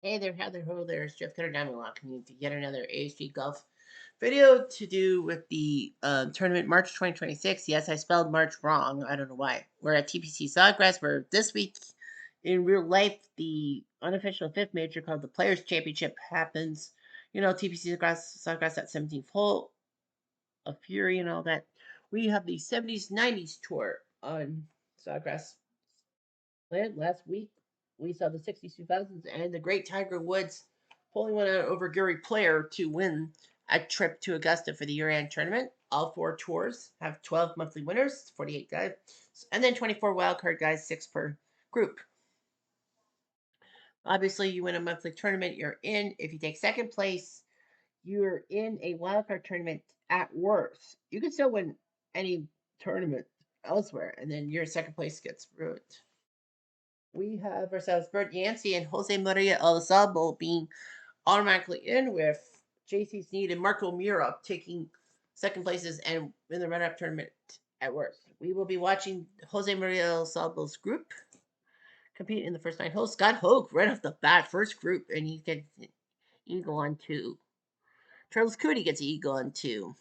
Hey there, how there, ho there, it's Jeff Cutter Diamond Lock coming to yet another ASG Golf video to do with the tournament March 2026. Yes, I spelled March wrong. I don't know why. We're at TPC Sawgrass, where this week in real life, the unofficial fifth major called the Players Championship happens. You know, TPC Sawgrass at 17th hole, a Fury and all that. We have the 70s, 90s tour on Sawgrass land. Last week, we saw the 60s, 2000s, and the great Tiger Woods pulling one out over Gary Player to win a trip to Augusta for the year-end tournament. All four tours have 12 monthly winners, 48 guys, and then 24 wildcard guys, 6 per group. Obviously, you win a monthly tournament, you're in. If you take second place, you're in a wildcard tournament at worst. You can still win any tournament elsewhere, and then your second place gets ruined. We have ourselves Bert Yancey and Jose Maria Elizalde being automatically in, with JC Sneed and Marco Mura taking second places and in the run-up tournament at worst. We will be watching Jose Maria Elizalde's group compete in the first 9 holes. Scott Hogue right off the bat, first group, and he gets eagle on 2. Charles Coody gets eagle on 2.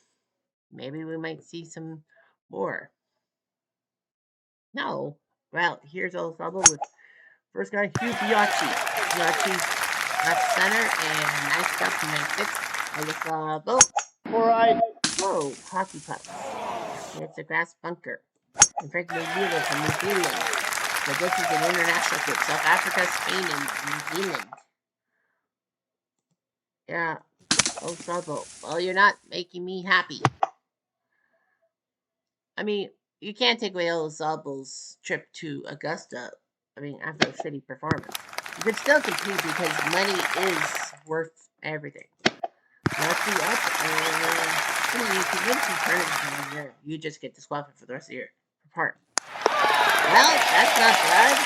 Maybe we might see some more. No. Well, here's Elizalde with first guy, Hugh Biaggi. Biaggi left center and nice stuff from 96. I just vote. All right. Whoa, hockey pucks. It's a grass bunker. In fact, New Zealand from New Zealand. So this is an international group. South Africa, Spain, and New Zealand. Yeah. Oh, trouble. Well, you're not making me happy. I mean, you can't take away Elizalde's trip to Augusta. I mean, after a shitty performance. You could still compete because money is worth everything. Not too up, and I mean, you can win some tournaments in a year. You just get disqualified for the rest of the year. Apart. Well, that's not bad.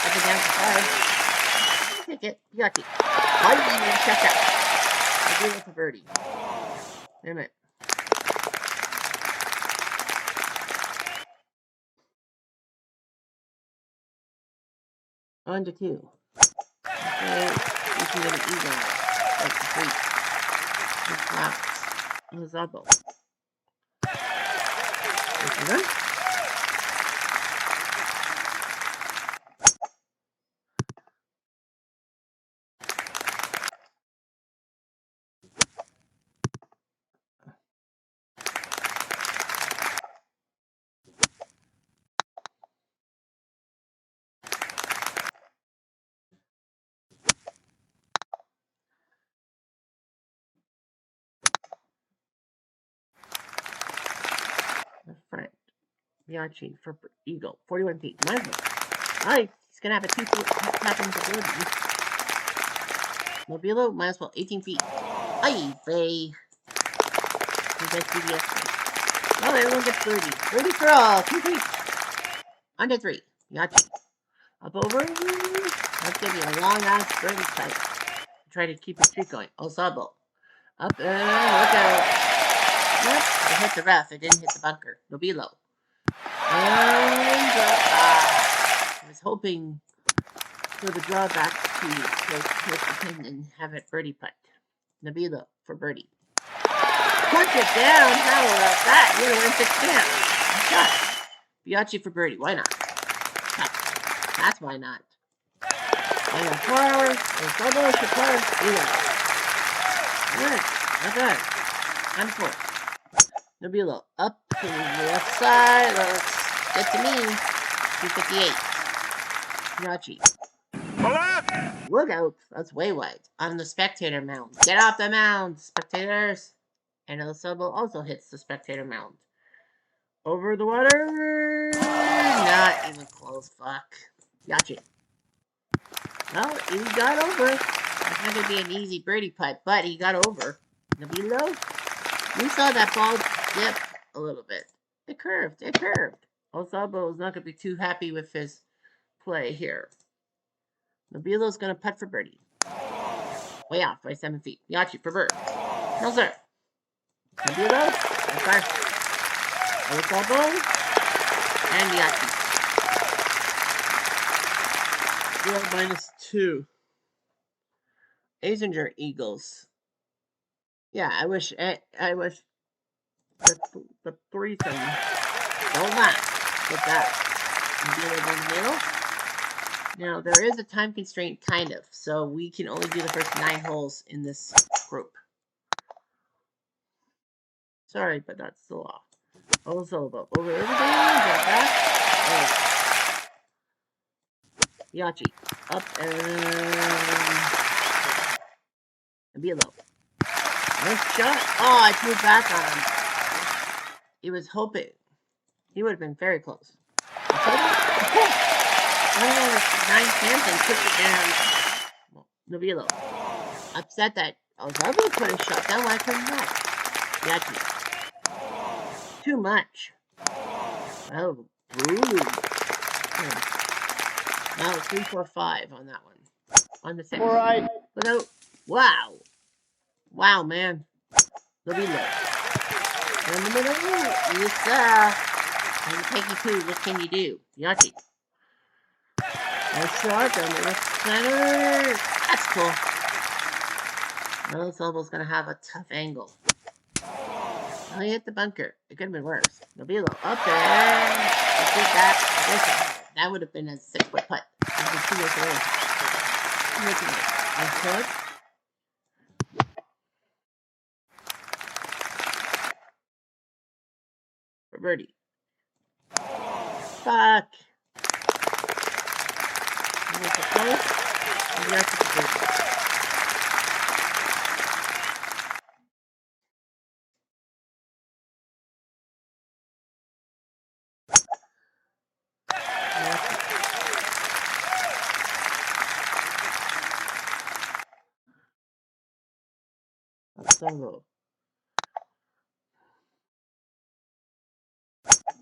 Up and down to 5. I'll take it. Yucky. Why did you even check out? I'll do it for birdie. Damn it. On to 2. Okay, you can get an eagle. That's complete. Good flowers. Elizalde. This one. The front. Biaggi for eagle. 41 feet. Might as well. Alright, he's gonna have a 2-foot tap into the birdie. Mobilo, might as well. 18 feet. Aye, vey. You guys CBS. Well, everyone gets birdie. Birdie for all. 2 feet. Under 3. Biaggi. Up over. Let's give you a long ass birdie fight. Try to keep the streak going. Elizalde. Up and look out. Yep, it hit the ref. It didn't hit the bunker. Nobilo. And I was hoping for the drawback to take the pin and have it birdie putt. Nabila for birdie. Punch it down. How about that? You're gonna win 6 champs. Shot. Biaggi for birdie. Why not? That's why not. And a 4 hours. There's double Shapard. Good. Not bad. I'm 4. Nabila up to the left side. Let's get to me. 258. Biaggi. Look out. That's way wide. On the spectator mound. Get off the mound, spectators. And Elizalde also hits the spectator mound. Over the water. Not even close. Fuck. Biaggi. Well, he got over. It's not going to be an easy birdie putt, but he got over. Nabilo. We saw that ball dip a little bit. It curved. It curved. Elizalde is not going to be too happy with his play here. Nabilo's going to putt for birdie. Way off by 7 feet. Biaggi for bird. No, sir. Nabilo. Okay. Elizalde. And Biaggi. -2. Asinger Eagles. Yeah, I wish the threesome don't laugh with that. Dealer down the middle. Now there is a time constraint, kind of, so we can only do the first 9 holes in this group. Sorry, but that's the law. Also, over everything, drop back. Oh. Yachi. Up and be low. Nice shot. Oh, I threw back on him. He was hoping. He would have been very close. Oh, 9 chance and took it down. Navilo. Upset that I was able to put a shot down when I couldn't hit. Yachi. Too much. Oh, brutal. Now 3, 4, 5 on that one. On the 6. All right. Without. Wow. Wow, man. Navilo. In the middle. Yes, sir. And take you two. What can you do? Yachi. Nice shot down the left center. That's cool. This elbow's going to have a tough angle. Oh, he hit the bunker. It could have been worse. Nobilo up there. That would have been a 6-foot putt. It would have been 2 yards away. 2 yards away. Nice putt. For birdie. Fuck. You make it close. And you have to birdie. Solo.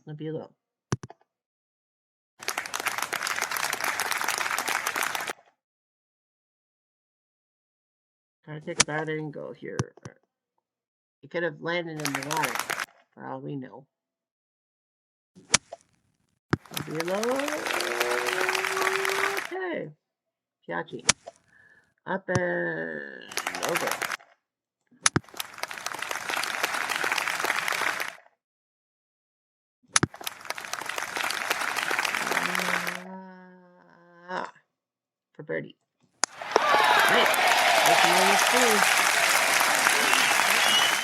Nabilo. Try to take a bad angle here. It could have landed in the water, for all we know. Nabilo. Okay. Piachi. Up and over. For birdie. Right.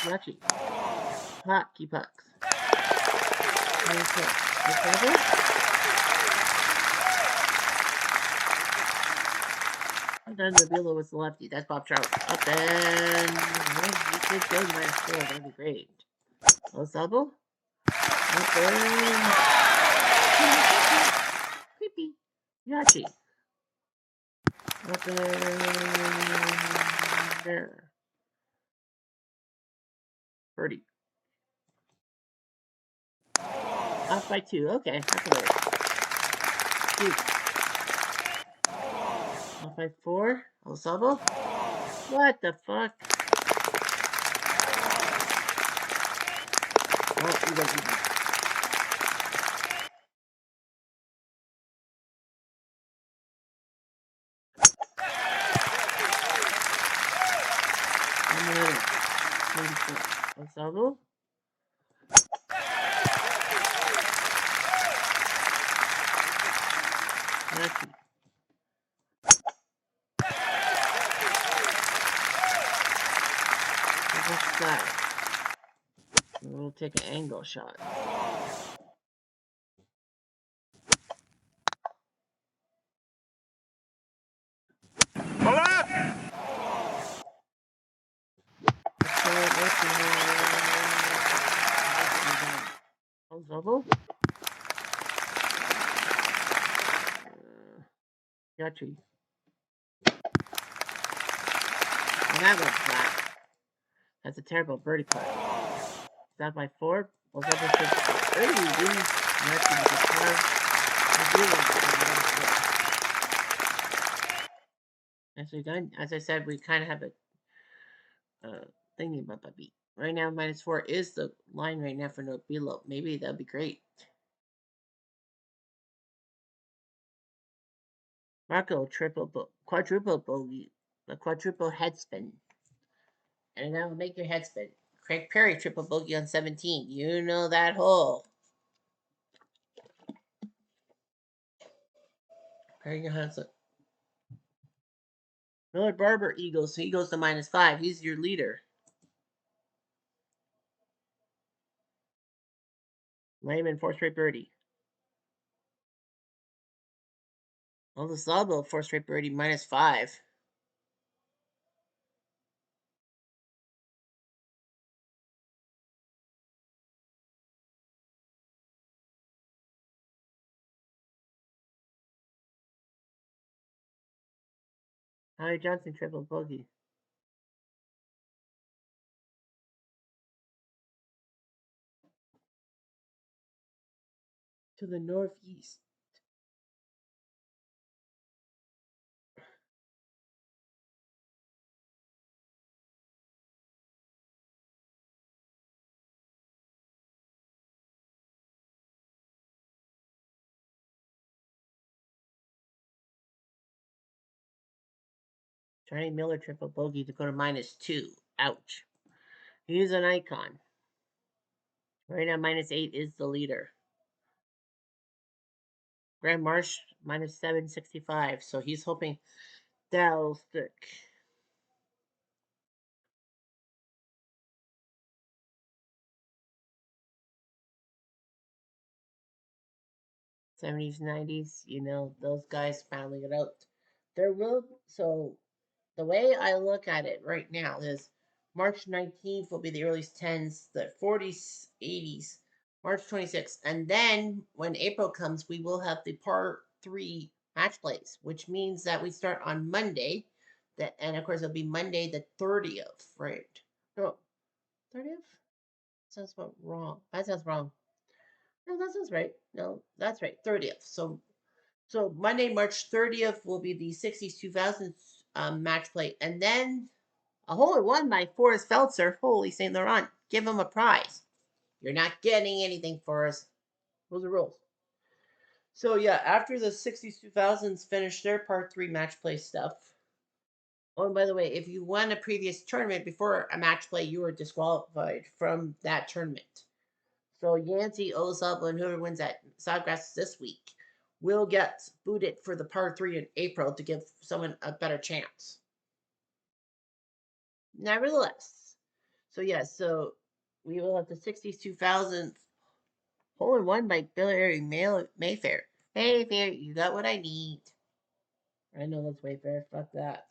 Piachi. Hockey pucks. Okay. And then Nabilo was the lefty. That's Bob Trout. Up and you could go minus 4. That'd be great. Osabo. Up and creepy. Yachi. Up and there. Birdie. Off by 2. Okay, that's a way. 2. Off by 4. Osabo. What the fuck? Oh, you got it. Osabo. Yachi. Left side. We'll take an angle shot. Osabo. Yachi. And that went flat. That's a terrible birdie putt. That by 4. Osabo should birdie. Yachi with the car. As I said, we kind of have a thingy about the beat. Right now, minus 4 is the line right now for Nobilo. Maybe that'd be great. Marco quadruple bogey a quadruple head spin. And that will make your head spin. Craig Perry triple bogey on 17. You know that hole. Perry Johansson. Miller Barber eagles, so he goes to -5. He's your leader. Lehman, 4th straight birdie. Olazabo, 4th straight birdie, -5. Howie Johnson, triple bogey. To the northeast. Johnny Miller, triple bogey to go to -2. Ouch. He's an icon. Right now, -8 is the leader. Graham Marsh, -765. So he's hoping that'll stick. '70s, '90s, those guys battling it out. There will, so the way I look at it right now is March 19th will be the earliest 10s, the 40s, 80s, March 26th. And then when April comes, we will have the par 3 match plays, which means that we start on Monday. And of course, it'll be Monday the 30th, right? No, 30th? Sounds about wrong. That sounds wrong. No, that sounds right. No, that's right. 30th. So Monday, March 30th will be the 60s 2000s match play. And then a hole in one by Forrest Feltzer. Holy St. Laurent. Give him a prize. You're not getting anything, Forrest. Those are rules. So yeah, after the 60s 2000s finish their part 3 match play stuff. Oh, and by the way, if you won a previous tournament before a match play, you were disqualified from that tournament. So Yancey, Ozub, and whoever wins at Sawgrass this week will get booted for the par 3 in April to give someone a better chance. Nevertheless, so yes, so we will have the 60s 2000s hole in one by Billy Mayfair. Mayfair, you got what I need. I know that's Mayfair. Fuck that.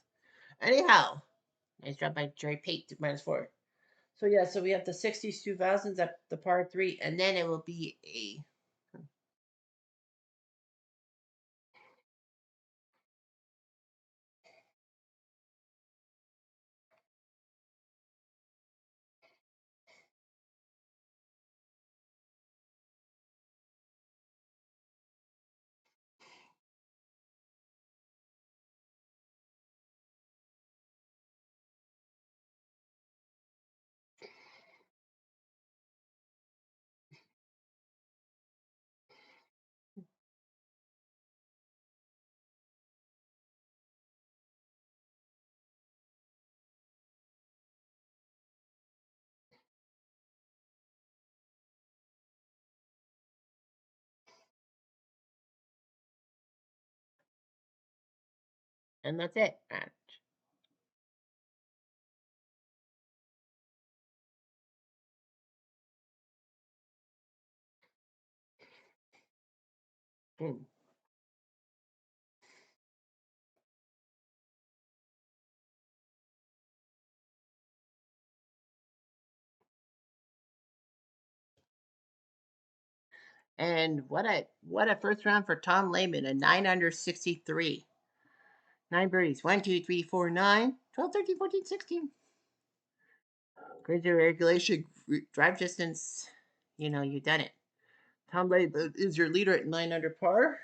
Anyhow, nice job by Jerry Pate to -4. So yeah, so we have the 60s 2000s at the par 3, and then it will be a and that's it. Boom. And what a first round for Tom Lehman, a 9 under 63. 9 birdies. 1, 2, 3, 4, 9, 12, 13, 14, 16. Greater regulation, drive distance. You done it. Tom Lehman is your leader at 9 under par.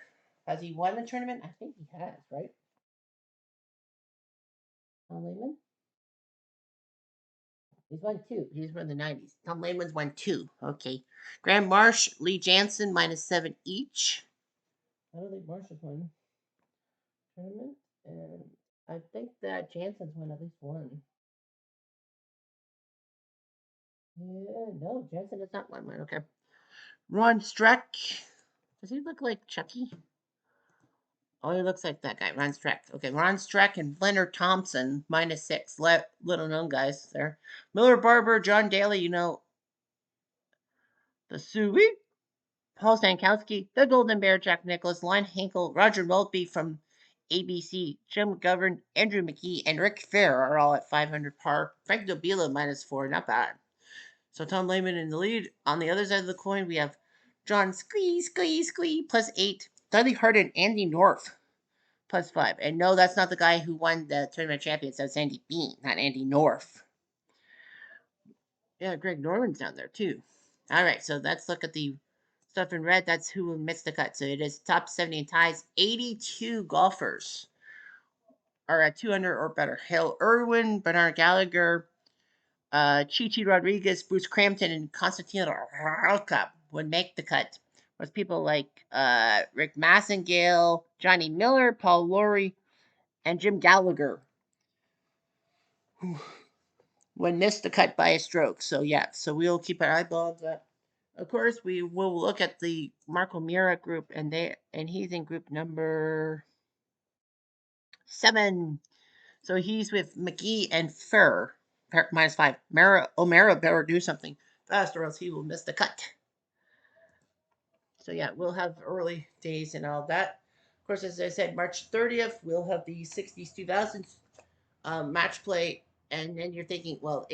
Has he won the tournament? I think he has, right? Tom Lehman? He's won 2. He's from the 90s. Tom Lehman's won 2. Okay. Graham Marsh, Lee Jansen, -7 each. I don't think Marsh has won tournament. And I think that Jansen's won at least one. Yeah, no, Jansen has not won one. Okay. Ron Streck. Does he look like Chucky? Oh, he looks like that guy, Ron Streck. Okay, Ron Streck and Leonard Thompson, -6. Little known guys there. Miller Barber, John Daly, the Suey. Paul Stankowski, the Golden Bear, Jack Nicholas, Lon Hinkle, Roger Maltby from ABC, Jim McGovern, Andrew McGee, and Rick Fair are all at 500 par. Frank Dobila -4, not bad. So Tom Lehman in the lead. On the other side of the coin, we have John Squee +8. Dudley Hart and Andy North +5. And no, that's not the guy who won the tournament champions. That's Andy Bean, not Andy North. Yeah, Greg Norman's down there too. All right, so let's look at the stuff in red. That's who missed the cut. So it is top 70 in ties. 82 golfers are at 200 or better. Hale Irwin, Bernard Gallagher, Chichi Rodriguez, Bruce Crampton, and Constantino Rocca would make the cut. With people like Rick Massengale, Johnny Miller, Paul Lowry, and Jim Gallagher, who would miss the cut by a stroke. So yeah, so we'll keep our eyeballs on that. Of course, we will look at the Marco Mira group, and he's in group number 7. So he's with McGee and Ferrer, -5. O'Mara better do something fast, or else he will miss the cut. So yeah, we'll have early days and all that. Of course, as I said, March 30th, we'll have the 60s 2000s match play, and then you're thinking, well,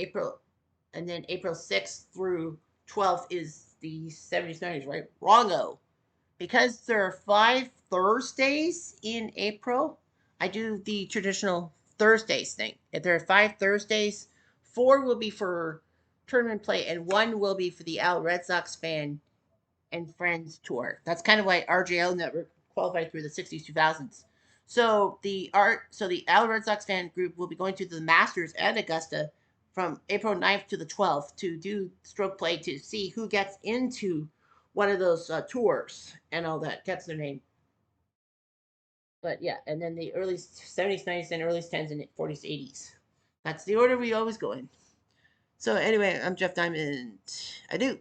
and then April 6th through 12th is the 70s 90s, right? Wrongo. Because there are 5 Thursdays in April, I do the traditional Thursdays thing. If there are 5 Thursdays, 4 will be for tournament play, and 1 will be for the Al Red Sox fan and Friends tour. That's kind of why RJL Network qualified through the 60s 2000s. So the Al Red Sox fan group will be going to the Masters at Augusta from April 9th to the 12th to do stroke play to see who gets into one of those tours and all that gets their name. But yeah, and then the early 70s, 90s, and early 10s and 40s, 80s. That's the order we always go in. So anyway, I'm Jeff Diamond. I do.